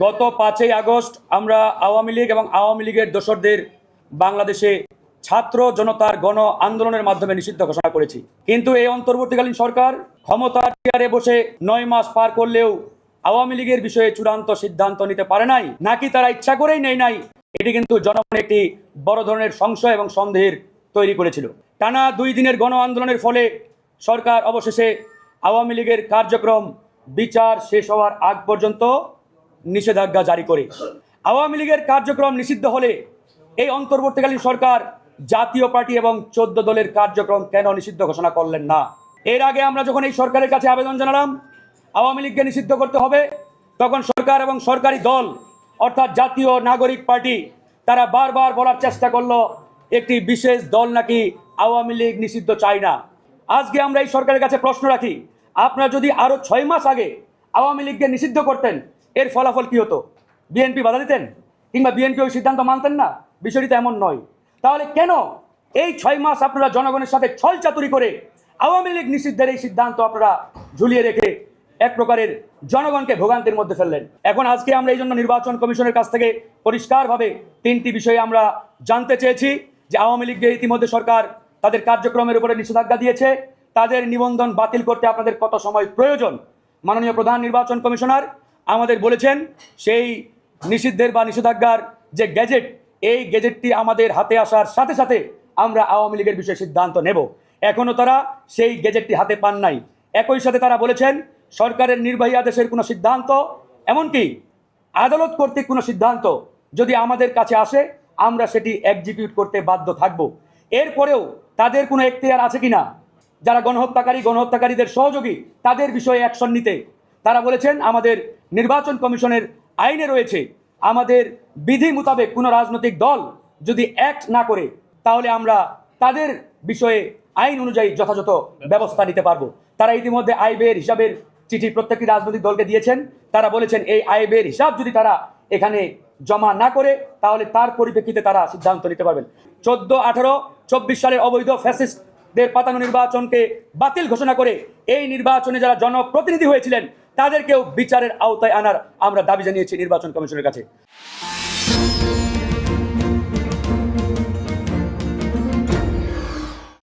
গত 5ই আগস্ট আমরা আওয়ামী লীগ এবং আওয়ামী লীগের দোসরদের বাংলাদেশে ছাত্র জনতার গণ আন্দোলনের মাধ্যমে নিষিদ্ধ ঘোষণা করেছি। কিন্তু এই অন্তর্বর্তীকালীন সরকার ক্ষমতার চেয়ারে বসে 9 মাস পার করলেও আওয়ামী লীগের বিষয়ে চূড়ান্ত সিদ্ধান্ত নিতে পারে নাই, নাকি তারা ইচ্ছা করেই নেই নাই, এটি কিন্তু জনগণে একটি বড় ধরনের সংশয় এবং সন্দেহের তৈরি করেছিল। টানা 2 দিনের গণ আন্দোলনের ফলে সরকার অবশেষে আওয়ামী লীগের কার্যক্রম বিচার শেষ হওয়ার আগ পর্যন্ত নিষেধাজ্ঞা জারি করে। আওয়ামী লীগের কার্যক্রম নিষিদ্ধ হলে এই অন্তর্বর্তীকালীন সরকার জাতীয় পার্টি এবং 14 দলের কার্যক্রম কেন নিষিদ্ধ ঘোষণা করলেন না? এর আগে আমরা যখন এই সরকারের কাছে আবেদন জানালাম আওয়ামী লীগকে নিষিদ্ধ করতে হবে, তখন সরকার এবং সরকারি দল অর্থাৎ জাতীয় নাগরিক পার্টি তারা বারবার বলার চেষ্টা করলো একটি বিশেষ দল নাকি আওয়ামী লীগ নিষিদ্ধ চায় না। আজকে আমরা এই সরকারের কাছে প্রশ্ন রাখি, আপনারা যদি আরো 6 মাস আগে আওয়ামী লীগকে নিষিদ্ধ করতেন, এর ফলাফল কি হতো? বিএনপি বাধা দিতেন কিংবা বিএনপি ওই সিদ্ধান্ত মানতেন না? বিষয়টি তো এমন নয়। তাহলে কেন এই 6 মাস আপনারা জনগণের সাথে ছল চাতুরি করে আওয়ামী লীগ নিষিদ্ধের এই সিদ্ধান্ত আপনারা ঝুলিয়ে রেখে এক প্রকারের জনগণকে ভোগান্তির মধ্যে ফেললেন? এখন আজকে আমরা এই জন্য নির্বাচন কমিশনের কাছ থেকে পরিষ্কারভাবে 3টি বিষয়ে আমরা জানতে চেয়েছি যে আওয়ামী লীগকে ইতিমধ্যে সরকার তাদের কার্যক্রমের উপরে নিষেধাজ্ঞা দিয়েছে, তাদের নিবন্ধন বাতিল করতে আপনাদের কত সময় প্রয়োজন? মাননীয় প্রধান নির্বাচন কমিশনার আমাদের বলেছেন সেই নিষিদ্ধের বা নিষেধাজ্ঞার যে গেজেট, এই গেজেটটি আমাদের হাতে আসার সাথে সাথে আমরা আওয়ামী লীগের বিষয়ে সিদ্ধান্ত নেব। এখনও তারা সেই গেজেটটি হাতে পান নাই। একই সাথে তারা বলেছেন সরকারের নির্বাহী আদেশের কোনো সিদ্ধান্ত, এমনকি আদালত কর্তৃক কোনো সিদ্ধান্ত যদি আমাদের কাছে আসে আমরা সেটি এক্সিকিউট করতে বাধ্য থাকব। এরপরেও তাদের কোনো এখতিয়ার আছে কিনা যারা গণহত্যাকারীদের সহযোগী তাদের বিষয়ে অ্যাকশন নিতে? তারা বলেছেন আমাদের নির্বাচন কমিশনের আইনে রয়েছে আমাদের বিধি মোতাবেক কোনো রাজনৈতিক দল যদি অ্যাক্ট না করে তাহলে আমরা তাদের বিষয়ে আইন অনুযায়ী যথাযথ ব্যবস্থা নিতে পারবো। তারা ইতিমধ্যে আয় ব্যয়ের হিসাবের চিঠি প্রত্যেকটি রাজনৈতিক দলকে দিয়েছেন। তারা বলেছেন এই আয় ব্যয়ের হিসাব যদি তারা এখানে জমা না করে তাহলে তার পরিপ্রেক্ষিতে তারা সিদ্ধান্ত নিতে পারবেন। 14, 18, 24 সালের অবৈধ ফ্যাসিস্টদের পাতানো নির্বাচনকে বাতিল ঘোষণা করে এই নির্বাচনে যারা জনপ্রতিনিধি হয়েছিলেন তাদেরকেও বিচারের আওতায় আনার আমরা দাবি জানিয়েছি নির্বাচন কমিশনের কাছে।